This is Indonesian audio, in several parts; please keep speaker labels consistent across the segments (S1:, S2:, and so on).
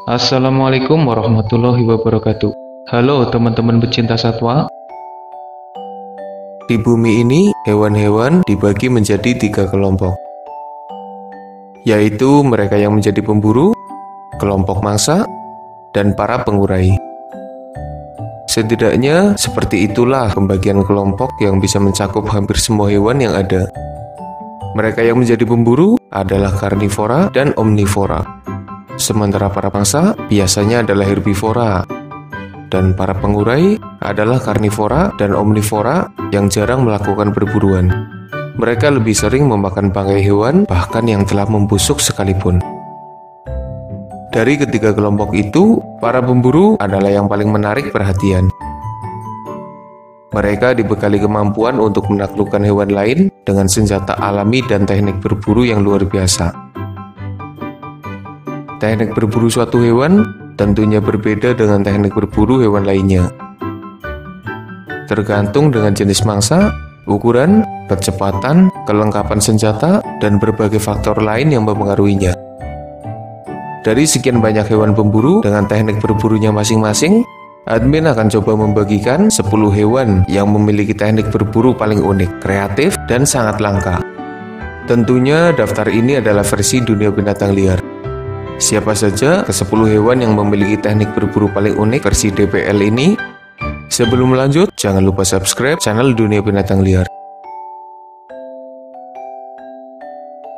S1: Assalamualaikum warahmatullahi wabarakatuh. Halo teman-teman pecinta satwa.
S2: Di bumi ini, hewan-hewan dibagi menjadi 3 kelompok, yaitu mereka yang menjadi pemburu, kelompok mangsa, dan para pengurai. Setidaknya seperti itulah pembagian kelompok yang bisa mencakup hampir semua hewan yang ada. Mereka yang menjadi pemburu adalah karnivora dan omnivora. Sementara para mangsa biasanya adalah herbivora. Dan para pengurai adalah karnivora dan omnivora yang jarang melakukan perburuan. Mereka lebih sering memakan bangkai hewan, bahkan yang telah membusuk sekalipun. Dari ketiga kelompok itu, para pemburu adalah yang paling menarik perhatian. Mereka dibekali kemampuan untuk menaklukkan hewan lain dengan senjata alami dan teknik berburu yang luar biasa. Teknik berburu suatu hewan tentunya berbeda dengan teknik berburu hewan lainnya. Tergantung dengan jenis mangsa, ukuran, kecepatan, kelengkapan senjata, dan berbagai faktor lain yang mempengaruhinya. Dari sekian banyak hewan pemburu dengan teknik berburunya masing-masing, admin akan coba membagikan 10 hewan yang memiliki teknik berburu paling unik, kreatif, dan sangat langka. Tentunya daftar ini adalah versi dunia binatang liar. Siapa saja ke-10 hewan yang memiliki teknik berburu paling unik versi DBL ini? Sebelum lanjut, jangan lupa subscribe channel Dunia Binatang Liar.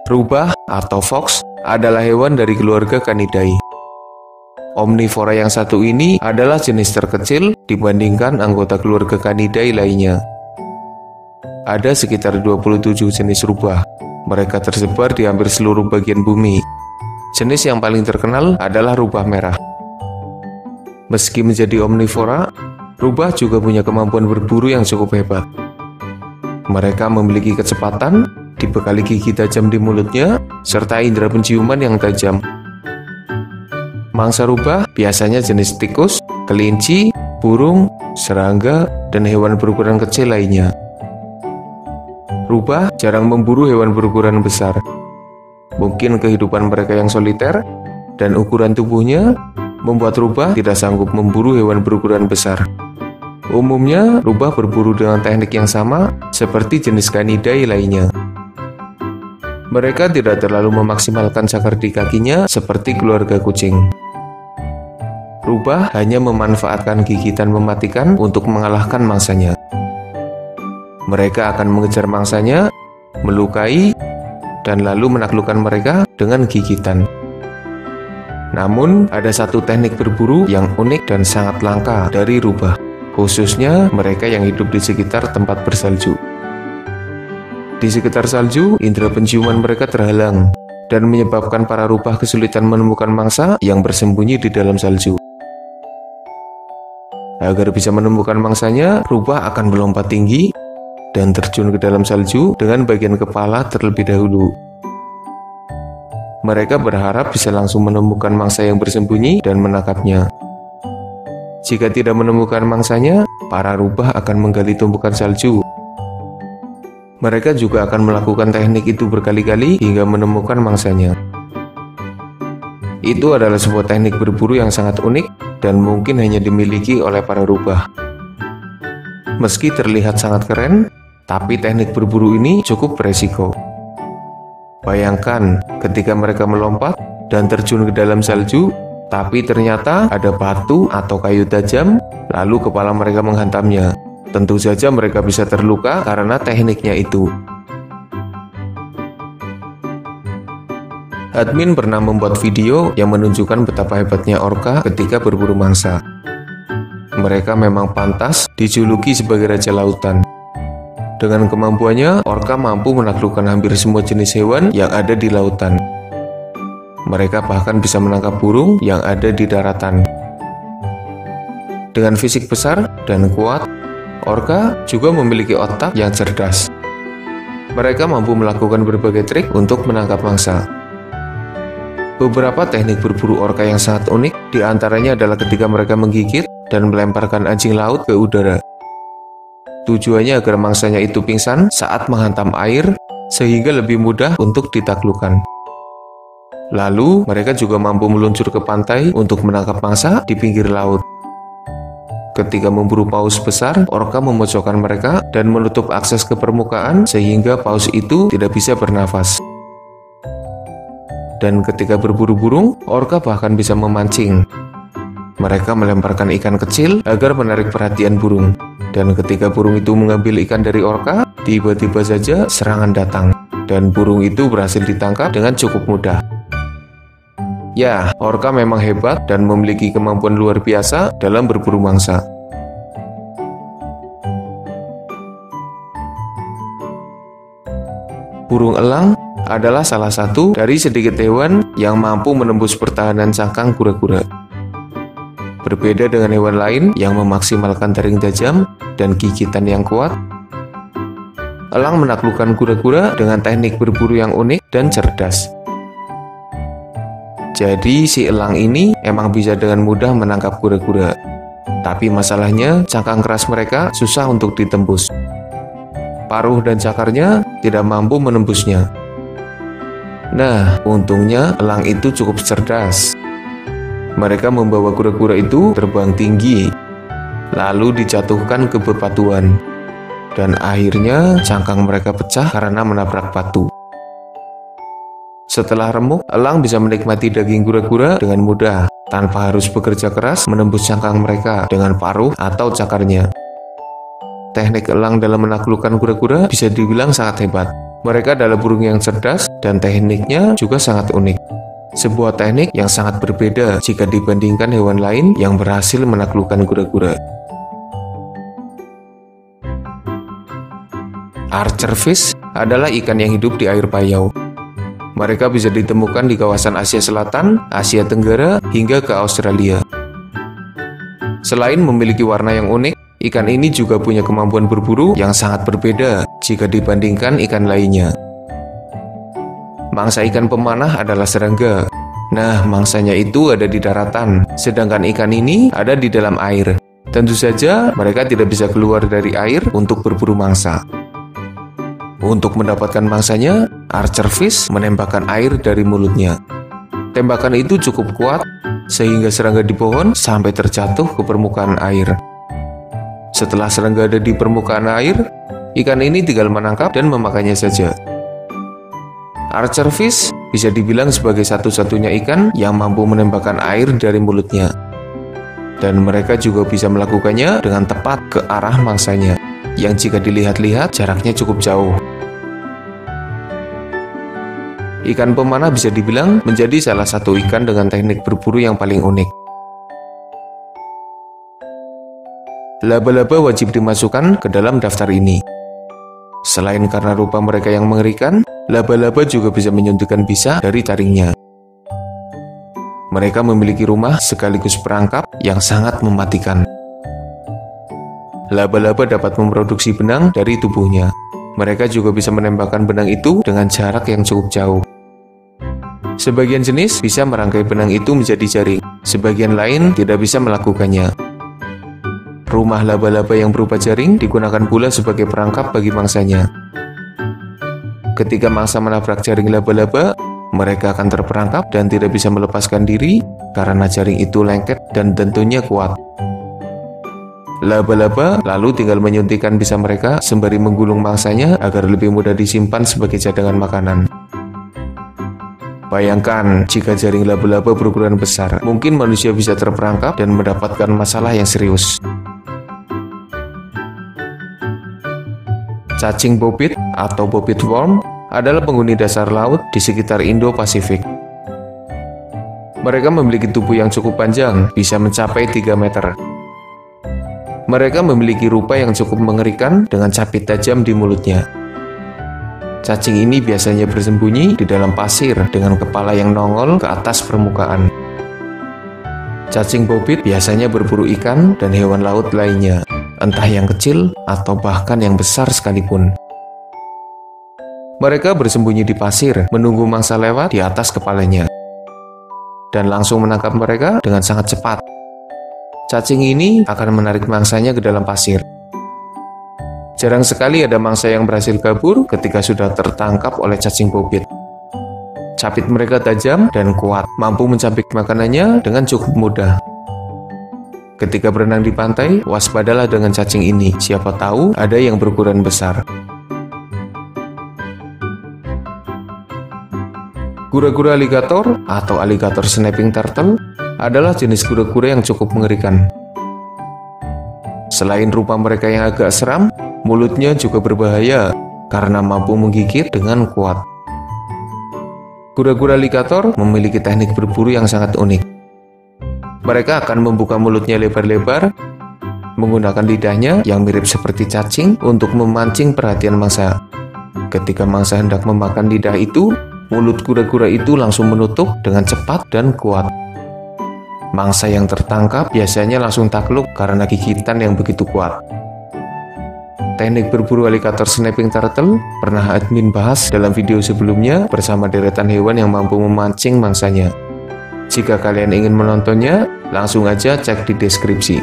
S2: Rubah atau fox adalah hewan dari keluarga Canidae. Omnivora yang satu ini adalah jenis terkecil dibandingkan anggota keluarga Canidae lainnya. Ada sekitar 27 jenis rubah. Mereka tersebar di hampir seluruh bagian bumi. Jenis yang paling terkenal adalah rubah merah. Meski menjadi omnivora, rubah juga punya kemampuan berburu yang cukup hebat. Mereka memiliki kecepatan, dibekali gigi tajam di mulutnya, serta indera penciuman yang tajam. Mangsa rubah biasanya jenis tikus, kelinci, burung, serangga, dan hewan berukuran kecil lainnya. Rubah jarang memburu hewan berukuran besar. Mungkin kehidupan mereka yang soliter dan ukuran tubuhnya membuat rubah tidak sanggup memburu hewan berukuran besar. Umumnya, rubah berburu dengan teknik yang sama seperti jenis Canidae lainnya. Mereka tidak terlalu memaksimalkan cakar di kakinya seperti keluarga kucing. Rubah hanya memanfaatkan gigitan mematikan untuk mengalahkan mangsanya. Mereka akan mengejar mangsanya, melukai, dan lalu menaklukkan mereka dengan gigitan. Namun, ada satu teknik berburu yang unik dan sangat langka dari rubah, khususnya mereka yang hidup di sekitar tempat bersalju. Di sekitar salju, indera penciuman mereka terhalang dan menyebabkan para rubah kesulitan menemukan mangsa yang bersembunyi di dalam salju. Agar bisa menemukan mangsanya, rubah akan melompat tinggi dan terjun ke dalam salju dengan bagian kepala terlebih dahulu. Mereka berharap bisa langsung menemukan mangsa yang bersembunyi dan menangkapnya. Jika tidak menemukan mangsanya, para rubah akan menggali tumpukan salju. Mereka juga akan melakukan teknik itu berkali-kali hingga menemukan mangsanya. Itu adalah sebuah teknik berburu yang sangat unik dan mungkin hanya dimiliki oleh para rubah. Meski terlihat sangat keren, tapi teknik berburu ini cukup beresiko. Bayangkan ketika mereka melompat dan terjun ke dalam salju, tapi ternyata ada batu atau kayu tajam, lalu kepala mereka menghantamnya. Tentu saja mereka bisa terluka karena tekniknya itu. Admin pernah membuat video yang menunjukkan betapa hebatnya orca ketika berburu mangsa. Mereka memang pantas dijuluki sebagai raja lautan. Dengan kemampuannya, orca mampu menaklukkan hampir semua jenis hewan yang ada di lautan. Mereka bahkan bisa menangkap burung yang ada di daratan. Dengan fisik besar dan kuat, orca juga memiliki otak yang cerdas. Mereka mampu melakukan berbagai trik untuk menangkap mangsa. Beberapa teknik berburu orca yang sangat unik diantaranya adalah ketika mereka menggigit dan melemparkan anjing laut ke udara. Tujuannya agar mangsanya itu pingsan saat menghantam air sehingga lebih mudah untuk ditaklukkan. Lalu, mereka juga mampu meluncur ke pantai untuk menangkap mangsa di pinggir laut. Ketika memburu paus besar, orka memojokkan mereka dan menutup akses ke permukaan sehingga paus itu tidak bisa bernafas. Dan ketika berburu burung, orka bahkan bisa memancing. Mereka melemparkan ikan kecil agar menarik perhatian burung. Dan ketika burung itu mengambil ikan dari orka, tiba-tiba saja serangan datang. Dan burung itu berhasil ditangkap dengan cukup mudah. Ya, orka memang hebat dan memiliki kemampuan luar biasa dalam berburu mangsa. Burung elang adalah salah satu dari sedikit hewan yang mampu menembus pertahanan cangkang kura-kura. Berbeda dengan hewan lain yang memaksimalkan taring tajam dan gigitan yang kuat, elang menaklukkan kura-kura dengan teknik berburu yang unik dan cerdas. Jadi si elang ini emang bisa dengan mudah menangkap kura-kura. Tapi masalahnya cangkang keras mereka susah untuk ditembus. Paruh dan cakarnya tidak mampu menembusnya. Nah, untungnya elang itu cukup cerdas. Mereka membawa kura-kura itu terbang tinggi, lalu dijatuhkan ke bebatuan. Dan akhirnya cangkang mereka pecah karena menabrak batu. Setelah remuk, elang bisa menikmati daging kura-kura dengan mudah, tanpa harus bekerja keras menembus cangkang mereka dengan paruh atau cakarnya. Teknik elang dalam menaklukkan kura-kura bisa dibilang sangat hebat. Mereka adalah burung yang cerdas dan tekniknya juga sangat unik. Sebuah teknik yang sangat berbeda jika dibandingkan hewan lain yang berhasil menaklukkan kura-kura. Archerfish adalah ikan yang hidup di air payau. Mereka bisa ditemukan di kawasan Asia Selatan, Asia Tenggara, hingga ke Australia. Selain memiliki warna yang unik, ikan ini juga punya kemampuan berburu yang sangat berbeda jika dibandingkan ikan lainnya. Mangsa ikan pemanah adalah serangga. Nah, mangsanya itu ada di daratan, sedangkan ikan ini ada di dalam air. Tentu saja, mereka tidak bisa keluar dari air untuk berburu mangsa. Untuk mendapatkan mangsanya, Archerfish menembakkan air dari mulutnya. Tembakan itu cukup kuat, sehingga serangga di pohon sampai terjatuh ke permukaan air. Setelah serangga ada di permukaan air, ikan ini tinggal menangkap dan memakannya saja. Archerfish bisa dibilang sebagai satu-satunya ikan yang mampu menembakkan air dari mulutnya. Dan mereka juga bisa melakukannya dengan tepat ke arah mangsanya, yang jika dilihat-lihat jaraknya cukup jauh. Ikan pemanah bisa dibilang menjadi salah satu ikan dengan teknik berburu yang paling unik. Laba-laba wajib dimasukkan ke dalam daftar ini. Selain karena rupa mereka yang mengerikan, laba-laba juga bisa menyuntikkan bisa dari taringnya. Mereka memiliki rumah sekaligus perangkap yang sangat mematikan. Laba-laba dapat memproduksi benang dari tubuhnya. Mereka juga bisa menembakkan benang itu dengan jarak yang cukup jauh. Sebagian jenis bisa merangkai benang itu menjadi jaring, sebagian lain tidak bisa melakukannya. Rumah laba-laba yang berupa jaring digunakan pula sebagai perangkap bagi mangsanya. Ketika mangsa menabrak jaring laba-laba, mereka akan terperangkap dan tidak bisa melepaskan diri karena jaring itu lengket dan tentunya kuat. Laba-laba lalu tinggal menyuntikkan bisa mereka sembari menggulung mangsanya agar lebih mudah disimpan sebagai cadangan makanan. Bayangkan jika jaring laba-laba berukuran besar, mungkin manusia bisa terperangkap dan mendapatkan masalah yang serius. Cacing bobit atau bobit worm adalah penghuni dasar laut di sekitar Indo-Pasifik. Mereka memiliki tubuh yang cukup panjang, bisa mencapai 3 meter. Mereka memiliki rupa yang cukup mengerikan dengan capit tajam di mulutnya. Cacing ini biasanya bersembunyi di dalam pasir dengan kepala yang nongol ke atas permukaan. Cacing bobit biasanya berburu ikan dan hewan laut lainnya, entah yang kecil atau bahkan yang besar sekalipun. Mereka bersembunyi di pasir, menunggu mangsa lewat di atas kepalanya, dan langsung menangkap mereka dengan sangat cepat. Cacing ini akan menarik mangsanya ke dalam pasir. Jarang sekali ada mangsa yang berhasil kabur ketika sudah tertangkap oleh cacing bobit. Capit mereka tajam dan kuat, mampu mencabik makanannya dengan cukup mudah. Ketika berenang di pantai, waspadalah dengan cacing ini. Siapa tahu ada yang berukuran besar. Kura-kura aligator atau alligator snapping turtle adalah jenis kura-kura yang cukup mengerikan. Selain rupa mereka yang agak seram, mulutnya juga berbahaya karena mampu menggigit dengan kuat. Kura-kura aligator memiliki teknik berburu yang sangat unik. Mereka akan membuka mulutnya lebar-lebar, menggunakan lidahnya yang mirip seperti cacing untuk memancing perhatian mangsa. Ketika mangsa hendak memakan lidah itu, mulut kura-kura itu langsung menutup dengan cepat dan kuat. Mangsa yang tertangkap biasanya langsung takluk karena gigitan yang begitu kuat. Teknik berburu alligator snapping turtle pernah admin bahas dalam video sebelumnya bersama deretan hewan yang mampu memancing mangsanya. Jika kalian ingin menontonnya, langsung aja cek di deskripsi.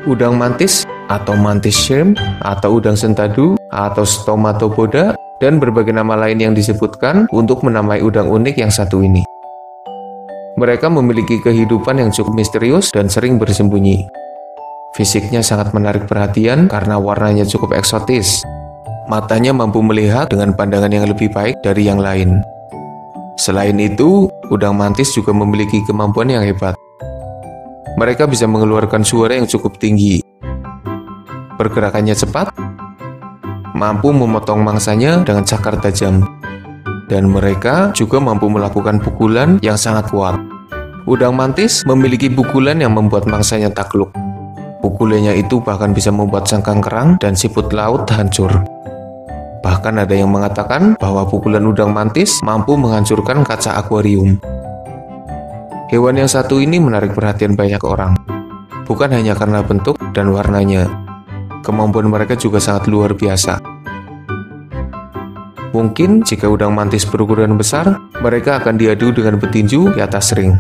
S2: Udang mantis atau mantis shrimp atau udang sentadu atau stomatopoda dan berbagai nama lain yang disebutkan untuk menamai udang unik yang satu ini. Mereka memiliki kehidupan yang cukup misterius dan sering bersembunyi. Fisiknya sangat menarik perhatian karena warnanya cukup eksotis. Matanya mampu melihat dengan pandangan yang lebih baik dari yang lain. Selain itu, udang mantis juga memiliki kemampuan yang hebat. Mereka bisa mengeluarkan suara yang cukup tinggi. Pergerakannya cepat, mampu memotong mangsanya dengan cakar tajam. Dan mereka juga mampu melakukan pukulan yang sangat kuat. Udang mantis memiliki pukulan yang membuat mangsanya takluk. Pukulannya itu bahkan bisa membuat sangkang kerang dan siput laut hancur. Bahkan ada yang mengatakan bahwa pukulan udang mantis mampu menghancurkan kaca akuarium. Hewan yang satu ini menarik perhatian banyak orang. Bukan hanya karena bentuk dan warnanya. Kemampuan mereka juga sangat luar biasa. Mungkin jika udang mantis berukuran besar, mereka akan diadu dengan petinju di atas ring.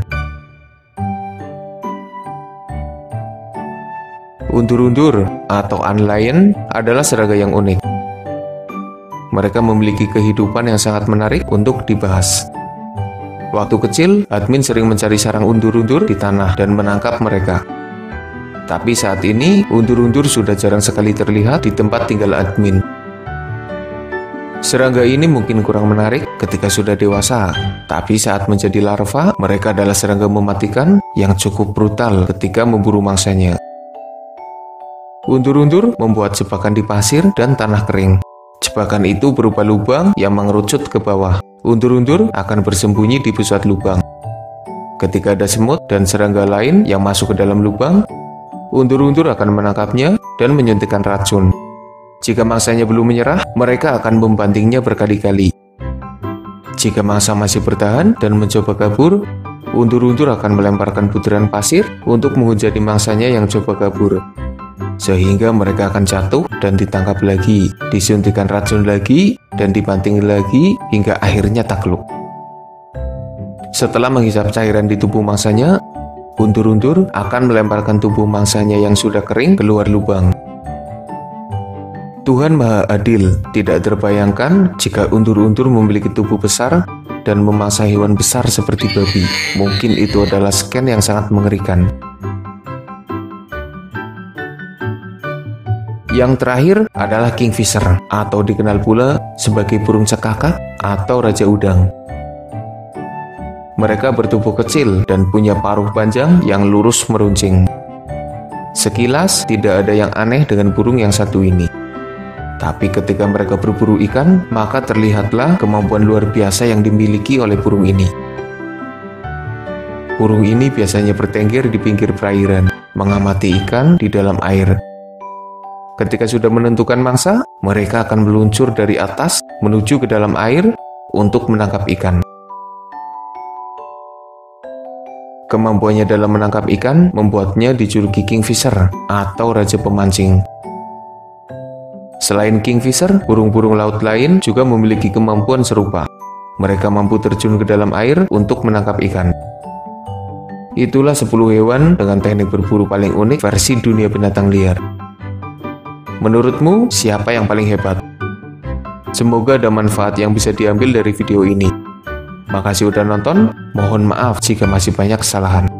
S2: Undur-undur atau antlion adalah serangga yang unik. Mereka memiliki kehidupan yang sangat menarik untuk dibahas. Waktu kecil, admin sering mencari sarang undur-undur di tanah dan menangkap mereka. Tapi saat ini, undur-undur sudah jarang sekali terlihat di tempat tinggal admin. Serangga ini mungkin kurang menarik ketika sudah dewasa, tapi saat menjadi larva, mereka adalah serangga mematikan yang cukup brutal ketika memburu mangsanya. Undur-undur membuat jebakan di pasir dan tanah kering. Jebakan itu berupa lubang yang mengerucut ke bawah. Undur-undur akan bersembunyi di pusat lubang. Ketika ada semut dan serangga lain yang masuk ke dalam lubang, undur-undur akan menangkapnya dan menyuntikkan racun. Jika mangsanya belum menyerah, mereka akan membantingnya berkali-kali. Jika mangsa masih bertahan dan mencoba kabur, undur-undur akan melemparkan butiran pasir untuk menghujani mangsanya yang coba kabur. Sehingga mereka akan jatuh dan ditangkap lagi, disuntikkan racun lagi, dan dibanting lagi hingga akhirnya takluk. Setelah menghisap cairan di tubuh mangsanya, undur-undur akan melemparkan tubuh mangsanya yang sudah kering keluar lubang. Tuhan Maha Adil, tidak terbayangkan jika undur-undur memiliki tubuh besar dan memangsa hewan besar seperti babi. Mungkin itu adalah scan yang sangat mengerikan. Yang terakhir adalah kingfisher, atau dikenal pula sebagai burung cekakak atau raja udang. Mereka bertubuh kecil dan punya paruh panjang yang lurus meruncing. Sekilas tidak ada yang aneh dengan burung yang satu ini. Tapi ketika mereka berburu ikan, maka terlihatlah kemampuan luar biasa yang dimiliki oleh burung ini. Burung ini biasanya bertengger di pinggir perairan, mengamati ikan di dalam air. Ketika sudah menentukan mangsa, mereka akan meluncur dari atas menuju ke dalam air untuk menangkap ikan. Kemampuannya dalam menangkap ikan membuatnya dijuluki kingfisher atau raja pemancing. Selain kingfisher, burung-burung laut lain juga memiliki kemampuan serupa. Mereka mampu terjun ke dalam air untuk menangkap ikan. Itulah 10 hewan dengan teknik berburu paling unik versi dunia binatang liar. Menurutmu, siapa yang paling hebat? Semoga ada manfaat yang bisa diambil dari video ini. Makasih udah nonton, mohon maaf jika masih banyak kesalahan.